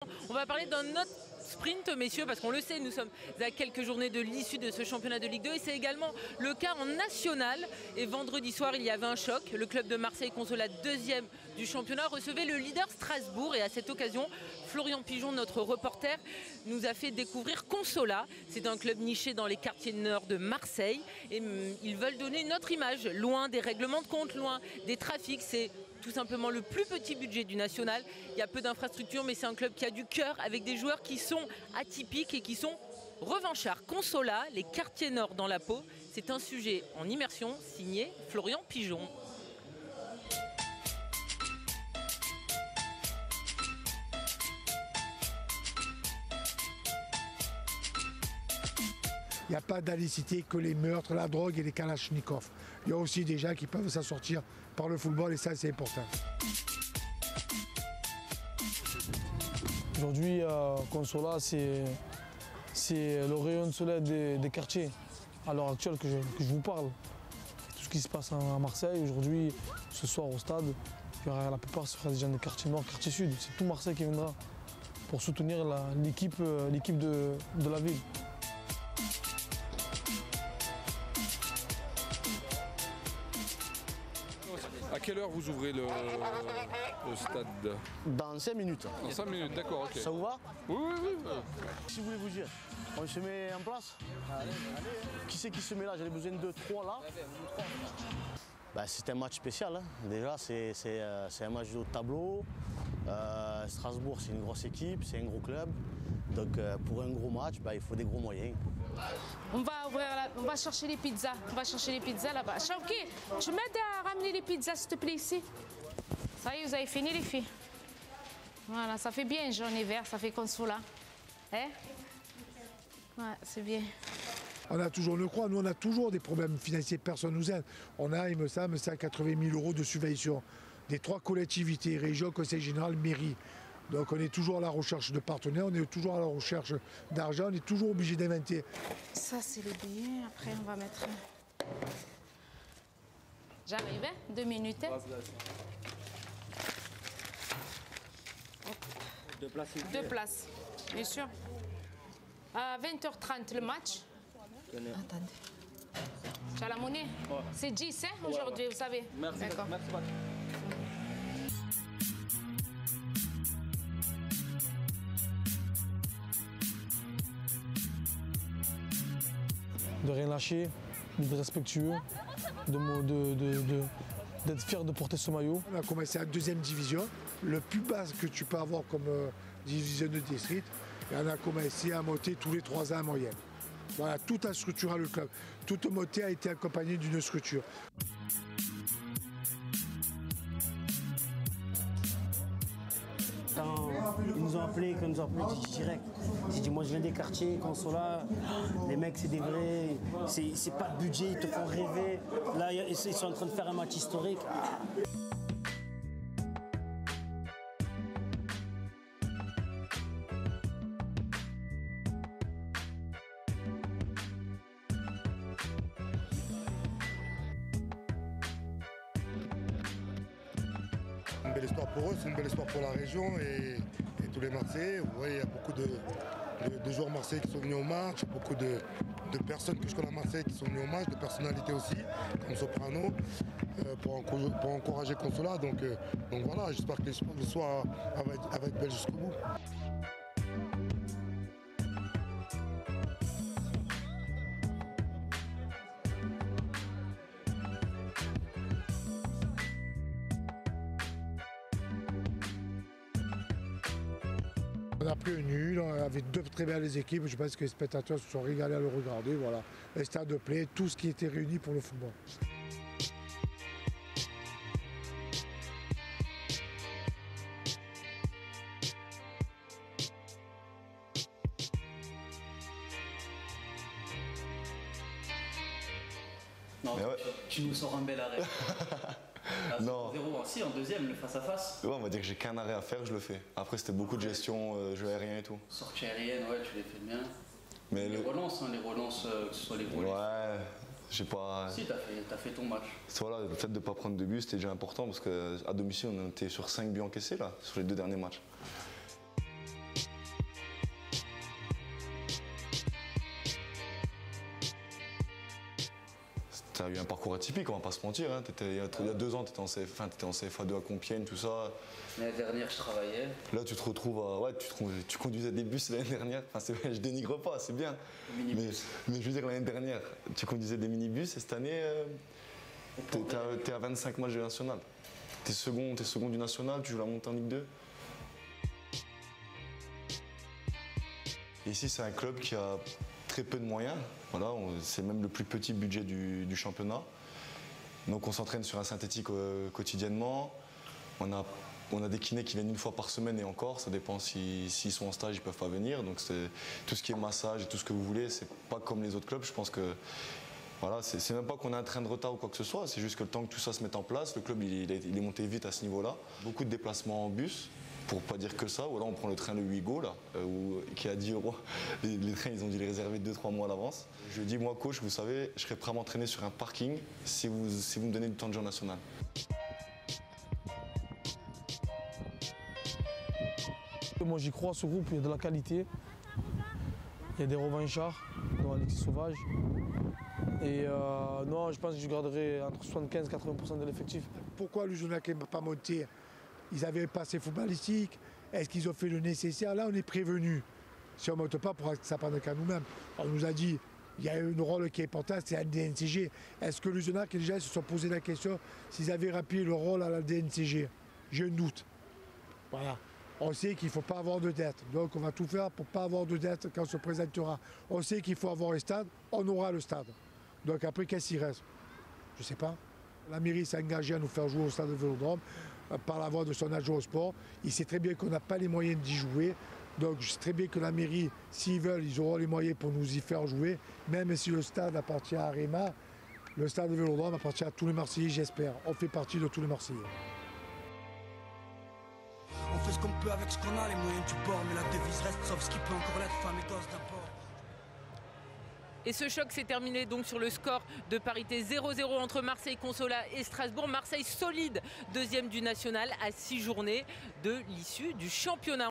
On va parler d'un autre sprint, messieurs, parce qu'on le sait, nous sommes à quelques journées de l'issue de ce championnat de Ligue 2 et c'est également le cas en national. Et vendredi soir, il y avait un choc. Le club de Marseille, Consola, deuxième du championnat, recevait le leader Strasbourg. Et à cette occasion, Florian Pigeon, notre reporter, nous a fait découvrir Consola. C'est un club niché dans les quartiers nord de Marseille. Et ils veulent donner une autre image, loin des règlements de compte, loin des trafics. C'est tout simplement le plus petit budget du national. Il y a peu d'infrastructures, mais c'est un club qui a du cœur, avec des joueurs qui sont atypiques et qui sont revanchards. Consola, les quartiers nord dans la peau, c'est un sujet en immersion signé Florian Pigeon. Il n'y a pas d'alicité que les meurtres, la drogue et les kalachnikovs. Il y a aussi des gens qui peuvent s'en sortir par le football et ça c'est important. Aujourd'hui, Consola, c'est le rayon de soleil des quartiers. À l'heure actuelle que je vous parle, tout ce qui se passe à Marseille, aujourd'hui, ce soir au stade, la plupart sera des gens des quartiers nord, quartier sud. C'est tout Marseille qui viendra pour soutenir l'équipe de la ville. À quelle heure vous ouvrez le stade? Dans 5 minutes. Dans 5 minutes, d'accord, ok. Ça vous va? Oui, oui, oui. Si vous voulez vous dire, on se met en place. Qui c'est qui se met là? J'en ai besoin de 3 là. Bah, c'est un match spécial. Hein. Déjà, c'est un match de haut de tableau. Strasbourg, c'est une grosse équipe, c'est un gros club. Donc pour un gros match, bah, il faut des gros moyens. On va chercher les pizzas. On va chercher les pizzas là-bas. Chauki, tu m'aides à ramener les pizzas, s'il te plaît, ici. Ça y est, vous avez fini, les filles. Voilà, ça fait bien jaune et vert, ça fait Consola. Hein? Ouais, c'est bien. On a toujours, on le croit, nous on a toujours des problèmes financiers, personne nous aide. On a, il me semble, 180 000 € de subvention des 3 collectivités, région, conseil général, mairie. Donc on est toujours à la recherche de partenaires, on est toujours à la recherche d'argent, on est toujours obligé d'inventer. Ça, c'est les billets. Après, on va mettre... J'arrive, hein? 2 minutes. Hein? Deux places, bien sûr. À 20h30, le match. Attendez. Tu as la monnaie? Ouais. C'est 10, hein, aujourd'hui, vous savez. Merci. D'accord. Merci. De rien lâcher, d'être respectueux, d'être fier de porter ce maillot. On a commencé à 2e division, le plus bas que tu peux avoir comme division de district. Et on a commencé à monter tous les 3 ans en moyenne. Voilà, tout a structuré le club. Toute montée a été accompagnée d'une structure. Quand ils nous ont appelés, direct. J'ai dit, moi je viens des quartiers, Consola, les mecs c'est des vrais, c'est pas de budget, ils te font rêver. Là, ils sont en train de faire un match historique. C'est une belle histoire pour eux, c'est une belle histoire pour la région et tous les Marseillais. Vous voyez, il y a beaucoup de joueurs marseillais qui sont venus au match, beaucoup de personnes que je connais à Marseille qui sont venues au match, de personnalités aussi, comme Soprano, pour encourager Consola. Donc voilà, j'espère que le soir va être belle jusqu'au bout. On a pris un nul, on avait 2 très belles équipes, je pense que les spectateurs se sont régalés à le regarder. Voilà. Un stade de play, tout ce qui était réuni pour le football. Non, ouais. Tu nous sors un bel arrêt. Non. 0 si, en deuxième, le face-à-face. Ouais, on va dire que j'ai qu'un arrêt à faire, je le fais. Après, c'était beaucoup de gestion, jeu aérien et tout. Sortie aérienne, ouais, tu les fais bien. Mais les relances, que ce soit les volets. Ouais, j'ai pas... Si, t'as fait ton match. Voilà, le fait de ne pas prendre de but, c'était déjà important parce qu'à domicile, on était sur 5 buts encaissés là, sur les 2 derniers matchs. eu un parcours atypique, on va pas se mentir. Hein. Il y a 2 ans, tu étais en CFA2 à Compiègne, tout ça. L'année dernière, je travaillais. Là, tu te retrouves à. Ouais, tu conduisais des bus l'année dernière. Enfin, je dénigre pas, c'est bien. Mais je veux dire, l'année dernière, tu conduisais des minibus et cette année, t'es à 25 matchs de national. T'es second du national, tu joues la montée en Ligue 2. Ici, c'est un club qui a très peu de moyens. Voilà, c'est même le plus petit budget du championnat. Donc on s'entraîne sur un synthétique quotidiennement. On a des kinés qui viennent 1 fois par semaine et encore, ça dépend s'ils sont en stage, ils ne peuvent pas venir. Donc c'est tout ce qui est massage et tout ce que vous voulez, c'est pas comme les autres clubs. Je pense que voilà, c'est même pas qu'on a un train de retard ou quoi que ce soit, c'est juste que le temps que tout ça se mette en place, le club il est monté vite à ce niveau-là. Beaucoup de déplacements en bus. Pour pas dire que ça, ou alors on prend le train le Ouigo là, qui est à 10 €. Les trains, ils ont dû les réserver 2-3 mois à l'avance. Je dis, moi coach, vous savez, je serais prêt à m'entraîner sur un parking si vous me donnez du temps de jeu national. Moi j'y crois, ce groupe, il y a de la qualité. Il y a des revanchards, dont Alexis Sauvage. Et non, je pense que je garderai entre 75 et 80% de l'effectif. Pourquoi l'Uzonac n'est pas monté? Ils avaient passé footballistique. Est-ce qu'ils ont fait le nécessaire? Là, on est prévenus. Si on ne monte pas, pour ça prendre qu'à nous-mêmes. On nous a dit, il y a un rôle qui est important, c'est la DNCG. Est-ce que l'Uzonac, déjà, ils se sont posé la question s'ils avaient rappelé le rôle à la DNCG? J'ai un doute. Voilà. On sait qu'il ne faut pas avoir de dette. Donc, on va tout faire pour ne pas avoir de dette quand on se présentera. On sait qu'il faut avoir un stade, on aura le stade. Donc, après, qu'est-ce qu'il reste? Je ne sais pas. La mairie s'est engagée à nous faire jouer au stade de Vélodrome par la voie de son adjoint au sport. Il sait très bien qu'on n'a pas les moyens d'y jouer. Donc je sais très bien que la mairie, s'ils veulent, ils auront les moyens pour nous y faire jouer. Même si le stade appartient à Arema, le stade de Vélodrome appartient à tous les Marseillais, j'espère. On fait partie de tous les Marseillais. On fait ce qu'on peut avec ce qu'on a, les moyens du bord. Mais la devise reste sauf ce qui peut encore l'être, femme et gosse d'abord. Et ce choc s'est terminé donc sur le score de parité 0-0 entre Marseille Consolat et Strasbourg. Marseille solide, 2e du national à 6 journées de l'issue du championnat.